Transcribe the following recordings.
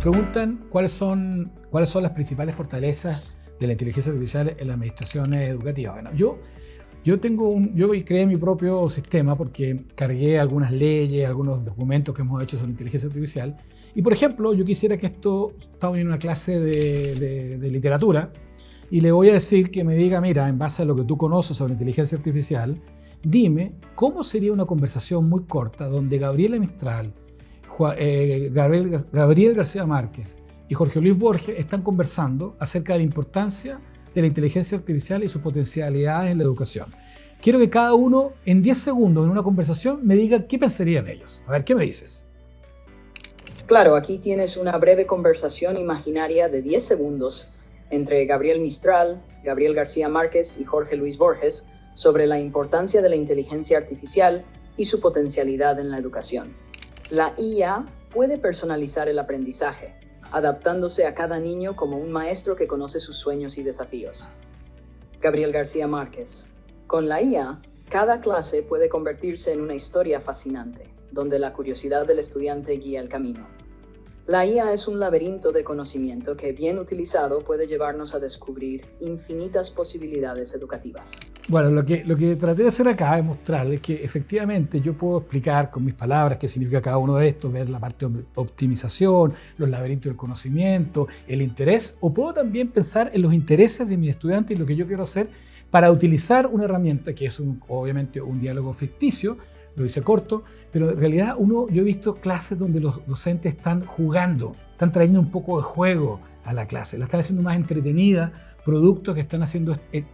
preguntan cuáles son las principales fortalezas de la inteligencia artificial en la administración educativa. Bueno, yo creé mi propio sistema porque cargué algunas leyes, algunos documentos que hemos hecho sobre inteligencia artificial. Y por ejemplo, yo quisiera que estamos en una clase de literatura y le voy a decir que me diga, mira, en base a lo que tú conoces sobre inteligencia artificial, dime cómo sería una conversación muy corta donde Gabriela Mistral, Gabriel García Márquez y Jorge Luis Borges están conversando acerca de la importancia de la inteligencia artificial y sus potencialidades en la educación. Quiero que cada uno en 10 segundos en una conversación me diga qué pensarían ellos. A ver, ¿qué me dices? Claro, aquí tienes una breve conversación imaginaria de 10 segundos entre Gabriel Mistral, Gabriel García Márquez y Jorge Luis Borges sobre la importancia de la inteligencia artificial y su potencialidad en la educación. La IA puede personalizar el aprendizaje, adaptándose a cada niño como un maestro que conoce sus sueños y desafíos. Gabriel García Márquez. Con la IA, cada clase puede convertirse en una historia fascinante, donde la curiosidad del estudiante guía el camino. La IA es un laberinto de conocimiento que, bien utilizado, puede llevarnos a descubrir infinitas posibilidades educativas. Bueno, lo que traté de hacer acá es mostrarles que efectivamente yo puedo explicar con mis palabras qué significa cada uno de estos, ver la parte de optimización, los laberintos del conocimiento, el interés, o puedo también pensar en los intereses de mis estudiantes y lo que yo quiero hacer para utilizar una herramienta que es obviamente un diálogo ficticio. Lo hice corto, pero en realidad yo he visto clases donde los docentes están jugando, están trayendo un poco de juego a la clase, la están haciendo más entretenida, productos que están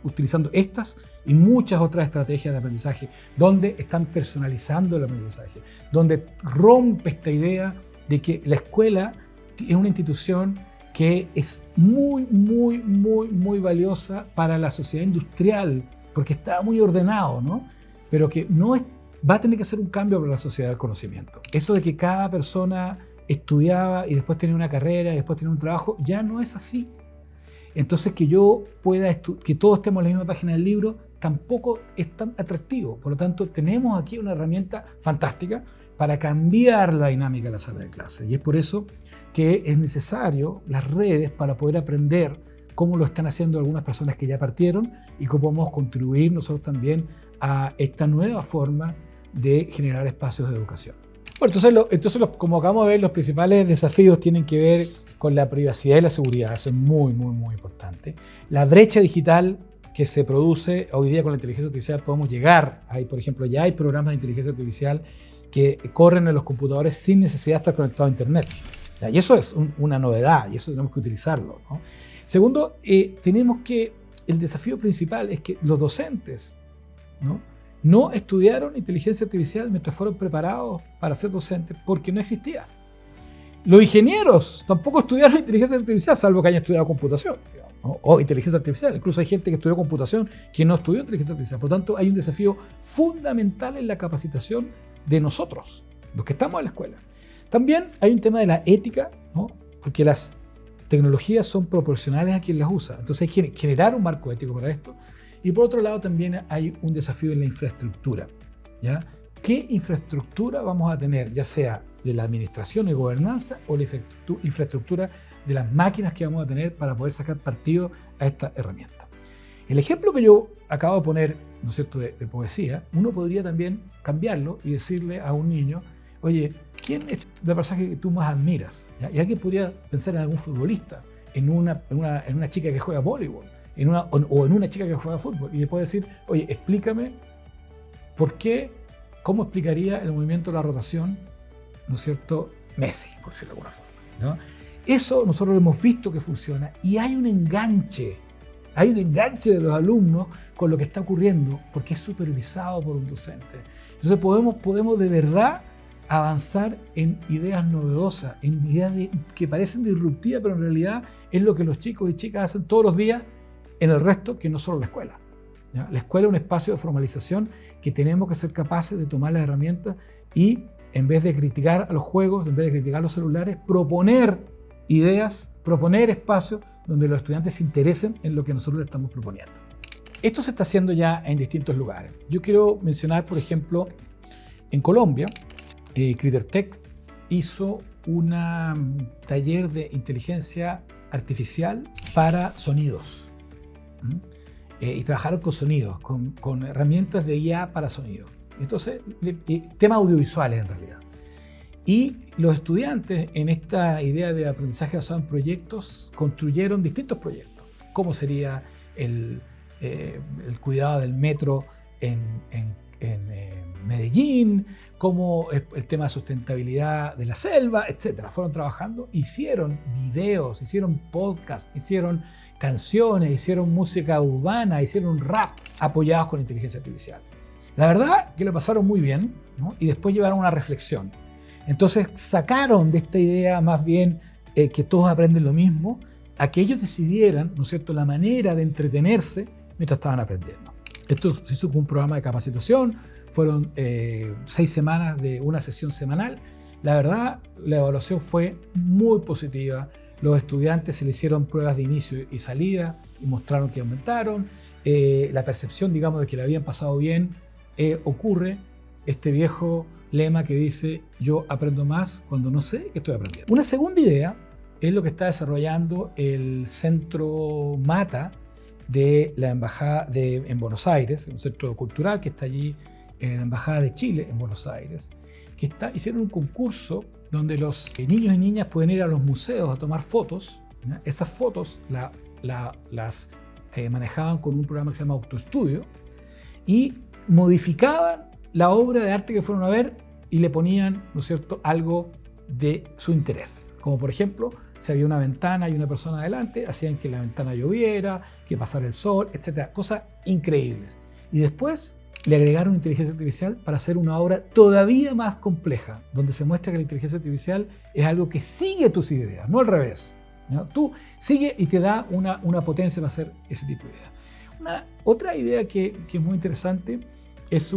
utilizando estas y muchas otras estrategias de aprendizaje, donde están personalizando el aprendizaje, donde rompe esta idea de que la escuela es una institución que es muy, muy, muy, muy valiosa para la sociedad industrial, porque está muy ordenado, ¿no? Pero que no es. Va a tener que hacer un cambio para la sociedad del conocimiento. Eso de que cada persona estudiaba y después tenía una carrera y después tenía un trabajo, ya no es así. Entonces que que todos estemos en la misma página del libro, tampoco es tan atractivo. Por lo tanto, tenemos aquí una herramienta fantástica para cambiar la dinámica de la sala de clase. Y es por eso que es necesario las redes para poder aprender cómo lo están haciendo algunas personas que ya partieron y cómo podemos contribuir nosotros también a esta nueva forma de generar espacios de educación. Bueno, entonces como acabamos de ver, los principales desafíos tienen que ver con la privacidad y la seguridad. Eso es muy, muy, muy importante. La brecha digital que se produce hoy día con la inteligencia artificial, podemos llegar. Por ejemplo, ya hay programas de inteligencia artificial que corren en los computadores sin necesidad de estar conectado a Internet. Y eso es una novedad y eso tenemos que utilizarlo, ¿no? Segundo, el desafío principal es que los docentes no estudiaron inteligencia artificial mientras fueron preparados para ser docentes porque no existía. Los ingenieros tampoco estudiaron inteligencia artificial, salvo que hayan estudiado computación, digamos, ¿no? O inteligencia artificial. Incluso hay gente que estudió computación que no estudió inteligencia artificial. Por lo tanto, hay un desafío fundamental en la capacitación de nosotros, los que estamos en la escuela. También hay un tema de la ética, ¿no? Porque las tecnologías son proporcionales a quien las usa. Entonces hay que generar un marco ético para esto. Y por otro lado también hay un desafío en la infraestructura, ¿ya? ¿Qué infraestructura vamos a tener? Ya sea de la administración y gobernanza o la infraestructura de las máquinas que vamos a tener para poder sacar partido a esta herramienta. El ejemplo que yo acabo de poner, ¿no es cierto?, de poesía, uno podría también cambiarlo y decirle a un niño, oye, ¿quién es la persona que tú más admiras? ¿Ya? Y alguien podría pensar en algún futbolista, en una chica que juega voleibol, o en una chica que juega fútbol, y le puede decir, oye, explícame cómo explicaría el movimiento de la rotación, ¿no es cierto?, Messi, por decirlo de alguna forma, ¿no? Eso nosotros lo hemos visto que funciona y hay un enganche de los alumnos con lo que está ocurriendo porque es supervisado por un docente. Entonces podemos de verdad avanzar en ideas novedosas, en ideas que parecen disruptivas, pero en realidad es lo que los chicos y chicas hacen todos los días en el resto, que no solo la escuela, ¿ya? La escuela es un espacio de formalización que tenemos que ser capaces de tomar las herramientas y, en vez de criticar a los juegos, en vez de criticar los celulares, proponer ideas, proponer espacios donde los estudiantes se interesen en lo que nosotros les estamos proponiendo. Esto se está haciendo ya en distintos lugares. Yo quiero mencionar, por ejemplo, en Colombia, Critertec hizo un taller de inteligencia artificial para sonidos. Y trabajaron con sonidos, con herramientas de IA para sonidos. Entonces, temas audiovisuales en realidad. Y los estudiantes en esta idea de aprendizaje basado en proyectos construyeron distintos proyectos. ¿Cómo sería el cuidado del metro en Medellín? ¿Cómo el tema de sustentabilidad de la selva? Etcétera. Fueron trabajando, hicieron videos, hicieron podcasts, hicieron canciones, hicieron música urbana, hicieron rap apoyados con inteligencia artificial. La verdad que lo pasaron muy bien, ¿no? Y después llevaron una reflexión. Entonces sacaron de esta idea más bien que todos aprenden lo mismo, a que ellos decidieran, ¿no es cierto?, la manera de entretenerse mientras estaban aprendiendo. Esto se hizo con un programa de capacitación, fueron 6 semanas de una sesión semanal. La verdad, la evaluación fue muy positiva. Los estudiantes se le hicieron pruebas de inicio y salida y mostraron que aumentaron. La percepción, digamos, de que le habían pasado bien ocurre. Este viejo lema que dice: yo aprendo más cuando no sé que estoy aprendiendo. Una segunda idea es lo que está desarrollando el Centro Mata de la Embajada en Buenos Aires, un centro cultural que está allí en la Embajada de Chile en Buenos Aires, que hicieron un concurso donde los niños y niñas pueden ir a los museos a tomar fotos, ¿no? Esas fotos las manejaban con un programa que se llama AutoStudio y modificaban la obra de arte que fueron a ver y le ponían, ¿no es cierto?, algo de su interés. Como por ejemplo, si había una ventana y una persona adelante, hacían que la ventana lloviera, que pasara el sol, etc. Cosas increíbles. Y después le agregaron inteligencia artificial para hacer una obra todavía más compleja, donde se muestra que la inteligencia artificial es algo que sigue tus ideas, no al revés, ¿no? Tú sigue y te da una potencia para hacer ese tipo de ideas. Otra idea que es muy interesante es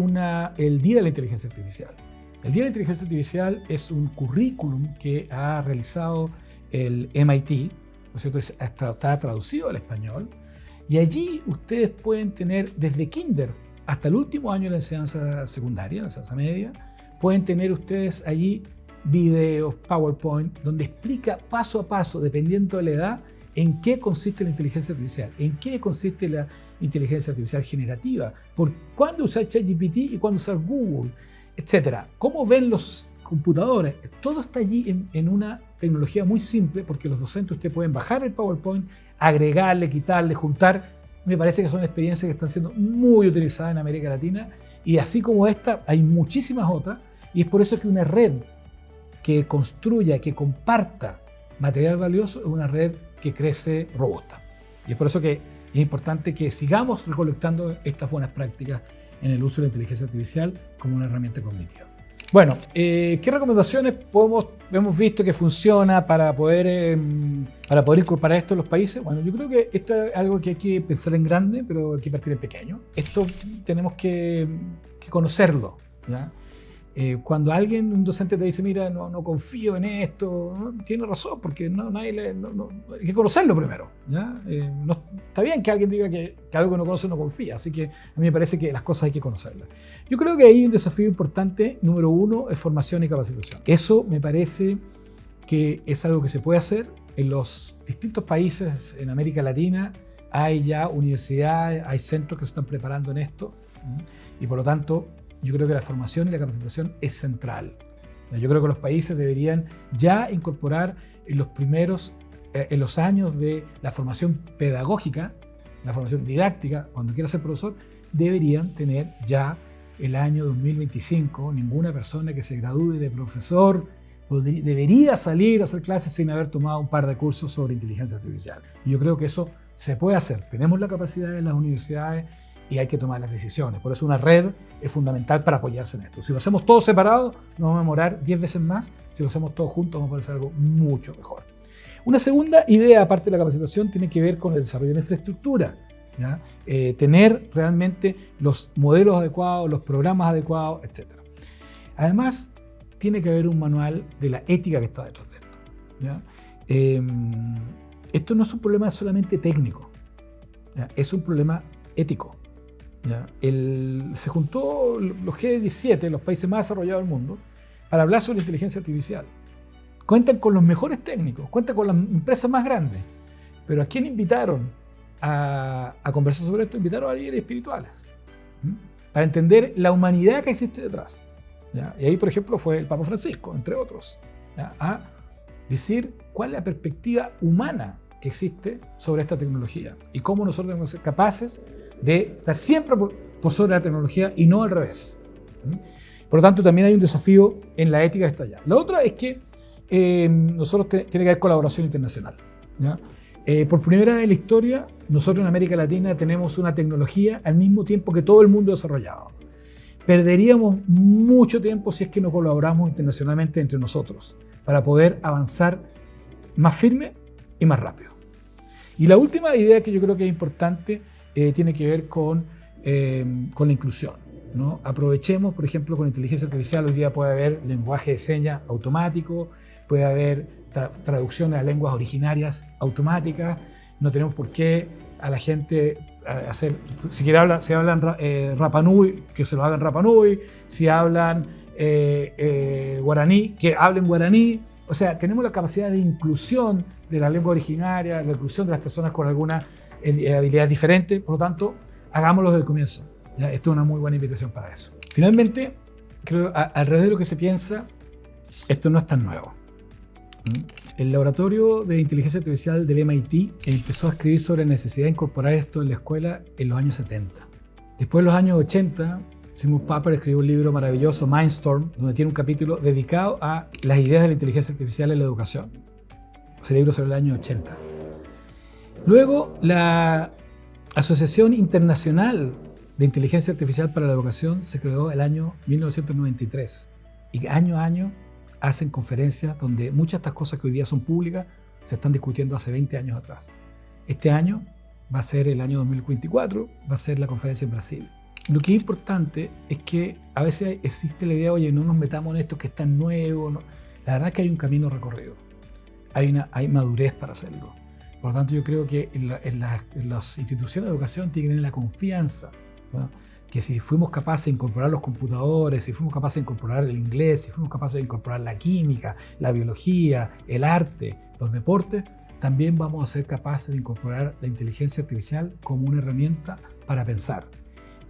el Día de la Inteligencia Artificial. El Día de la Inteligencia Artificial es un currículum que ha realizado el MIT, ¿no es cierto? Está traducido al español, y allí ustedes pueden tener desde kinder hasta el último año de la enseñanza secundaria, la enseñanza media, pueden tener ustedes allí videos, PowerPoint, donde explica paso a paso, dependiendo de la edad, en qué consiste la inteligencia artificial, en qué consiste la inteligencia artificial generativa, por cuándo usar ChatGPT y cuándo usar Google, etcétera. Cómo ven los computadores. Todo está allí en una tecnología muy simple, porque los docentes ustedes pueden bajar el PowerPoint, agregarle, quitarle, juntar. Me parece que son experiencias que están siendo muy utilizadas en América Latina, y así como esta hay muchísimas otras, y es por eso que una red que construya, que comparta material valioso es una red que crece robusta. Y es por eso que es importante que sigamos recolectando estas buenas prácticas en el uso de la inteligencia artificial como una herramienta cognitiva. Bueno, ¿qué recomendaciones hemos visto que funciona para poder incorporar esto en los países? Bueno, yo creo que esto es algo que hay que pensar en grande, pero hay que partir en pequeño. Esto tenemos que conocerlo, ¿ya? Cuando un docente te dice: mira, no confío en esto, ¿no? Tiene razón, porque hay que conocerlo primero, ¿ya? Está bien que alguien diga que algo que no conoce no confía, así que a mí me parece que las cosas hay que conocerlas. Yo creo que hay un desafío importante, número 1, es formación y capacitación. Eso me parece que es algo que se puede hacer. En los distintos países en América Latina hay ya universidades, hay centros que se están preparando en esto, ¿no? Y por lo tanto, yo creo que la formación y la capacitación es central. Yo creo que los países deberían ya incorporar en los años de la formación pedagógica, la formación didáctica, cuando quiera ser profesor, deberían tener ya el año 2025. Ninguna persona que se gradúe de profesor debería salir a hacer clases sin haber tomado un par de cursos sobre inteligencia artificial. Y yo creo que eso se puede hacer. Tenemos la capacidad en las universidades y hay que tomar las decisiones. Por eso una red es fundamental para apoyarse en esto. Si lo hacemos todos separados, nos vamos a demorar 10 veces más. Si lo hacemos todos juntos, vamos a poder hacer algo mucho mejor. Una segunda idea, aparte de la capacitación, tiene que ver con el desarrollo de la infraestructura, ¿ya? Tener realmente los modelos adecuados, los programas adecuados, etc. Además, tiene que haber un manual de la ética que está detrás de esto, ¿ya? Esto no es un problema solamente técnico, ¿ya? Es un problema ético. ¿Ya? Se juntó los G17, los países más desarrollados del mundo, para hablar sobre inteligencia artificial. cuentan con los mejores técnicos, cuentan con las empresas más grandes. Pero ¿a quién invitaron a conversar sobre esto? Invitaron a líderes espirituales, para entender la humanidad que existe detrás. ¿Ya? Y ahí, por ejemplo, fue el Papa Francisco, entre otros, ¿ya? A decir cuál es la perspectiva humana que existe sobre esta tecnología y cómo nosotros debemos ser capaces de estar siempre por sobre la tecnología y no al revés. Por lo tanto, también hay un desafío en la ética que está allá. La otra es que nosotros tiene que haber colaboración internacional, ¿ya? Por primera vez en la historia, nosotros en América Latina tenemos una tecnología al mismo tiempo que todo el mundo desarrollado. Perderíamos mucho tiempo si es que no colaboramos internacionalmente entre nosotros para poder avanzar más firme y más rápido. Y la última idea que yo creo que es importante tiene que ver con la inclusión, ¿no? Aprovechemos, por ejemplo, con inteligencia artificial, hoy día puede haber lenguaje de señas automático, puede haber traducciones a lenguas originarias automáticas, no tenemos por qué a la gente hacer, si hablan Rapa Nui, que se lo hagan Rapa Nui, si hablan guaraní, que hablen guaraní. O sea, tenemos la capacidad de inclusión de la lengua originaria, la inclusión de las personas con alguna habilidad diferente, por lo tanto, hagámoslo desde el comienzo. ¿Ya? Esto es una muy buena invitación para eso. Finalmente, creo, al revés de lo que se piensa, esto no es tan nuevo. El laboratorio de inteligencia artificial del MIT empezó a escribir sobre la necesidad de incorporar esto en la escuela en los años 70. Después, en los años 80, Simon Papert escribió un libro maravilloso, Mindstorm, donde tiene un capítulo dedicado a las ideas de la inteligencia artificial en la educación. Ese libro sobre el año 80. Luego, la Asociación Internacional de Inteligencia Artificial para la Educación se creó el año 1993. Y año a año hacen conferencias donde muchas de estas cosas que hoy día son públicas se están discutiendo hace 20 años atrás. Este año va a ser el año 2024, va a ser la conferencia en Brasil. Lo que es importante es que a veces existe la idea, oye, no nos metamos en esto que es tan nuevo. No. La verdad es que hay un camino recorrido. Hay madurez para hacerlo. Por lo tanto, yo creo que en las instituciones de educación tienen que tener la confianza, ¿no? Que si fuimos capaces de incorporar los computadores, si fuimos capaces de incorporar el inglés, si fuimos capaces de incorporar la química, la biología, el arte, los deportes, también vamos a ser capaces de incorporar la inteligencia artificial como una herramienta para pensar.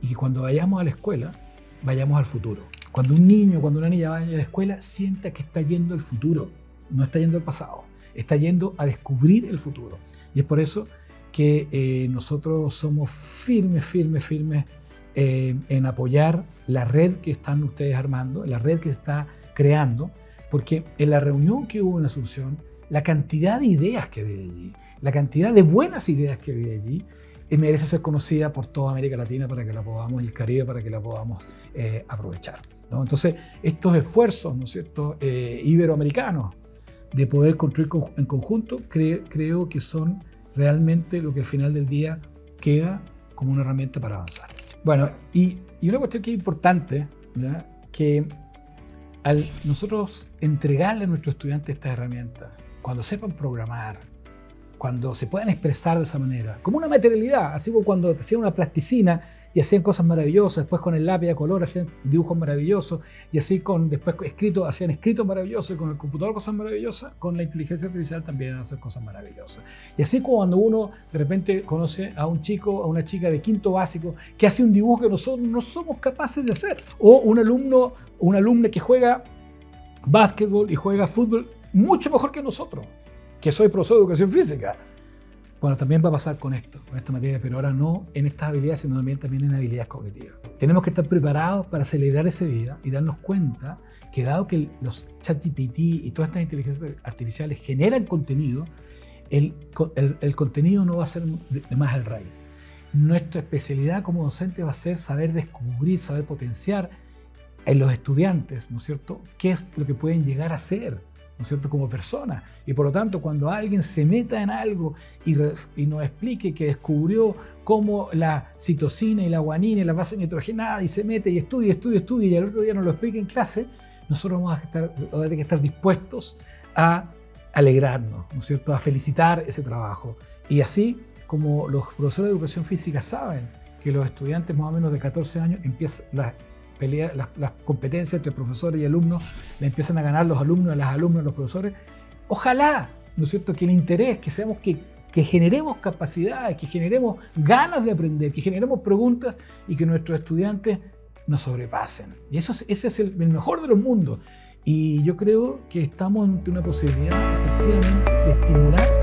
Y que cuando vayamos a la escuela, vayamos al futuro. Cuando un niño, cuando una niña vaya a la escuela, sienta que está yendo al futuro, no está yendo al pasado, está yendo a descubrir el futuro. Y es por eso que nosotros somos firmes en apoyar la red que están ustedes armando, la red que se está creando, porque en la reunión que hubo en Asunción, la cantidad de ideas que había allí, la cantidad de buenas ideas que había allí, merece ser conocida por toda América Latina para que la podamos, y el Caribe para que la podamos aprovechar, ¿no? Entonces, estos esfuerzos, ¿no es cierto?, iberoamericanos de poder construir en conjunto, creo que son realmente lo que al final del día queda como una herramienta para avanzar. Bueno, y una cuestión que es importante, ¿ya?, que al nosotros entregarle a nuestros estudiantes estas herramientas, cuando sepan programar, cuando se puedan expresar de esa manera, como una materialidad, así como cuando hacían una plasticina y hacían cosas maravillosas, después con el lápiz a color hacían dibujos maravillosos, y así después hacían escritos maravillosos, y con el computador cosas maravillosas, con la inteligencia artificial también hacen cosas maravillosas. Y así como cuando uno de repente conoce a un chico, a una chica de quinto básico, que hace un dibujo que nosotros no somos capaces de hacer, o un alumno o una alumna que juega básquetbol y juega fútbol mucho mejor que nosotros, que soy profesor de educación física. Bueno, también va a pasar con esta materia, pero ahora no en estas habilidades, sino también en habilidades cognitivas. Tenemos que estar preparados para celebrar ese día y darnos cuenta que dado que los ChatGPT y todas estas inteligencias artificiales generan contenido, el contenido no va a ser de más al rey. Nuestra especialidad como docente va a ser saber descubrir, saber potenciar en los estudiantes, ¿no es cierto?, qué es lo que pueden llegar a ser, ¿no es cierto?, como persona. Y por lo tanto, cuando alguien se meta en algo y nos explique que descubrió cómo la citosina y la guanina y la base nitrogenada, y se mete y estudia, y al otro día nos lo explica en clase, nosotros vamos a tener que estar dispuestos a alegrarnos, ¿no es cierto?, a felicitar ese trabajo. Y así como los profesores de educación física saben que los estudiantes más o menos de 14 años las competencias entre profesores y alumnos las empiezan a ganar los alumnos, las alumnas, los profesores. Ojalá, ¿no es cierto?, que el interés, que generemos capacidades, que generemos ganas de aprender, que generemos preguntas y que nuestros estudiantes nos sobrepasen. Y ese es el mejor de los mundos. Y yo creo que estamos ante una posibilidad, efectivamente, de estimular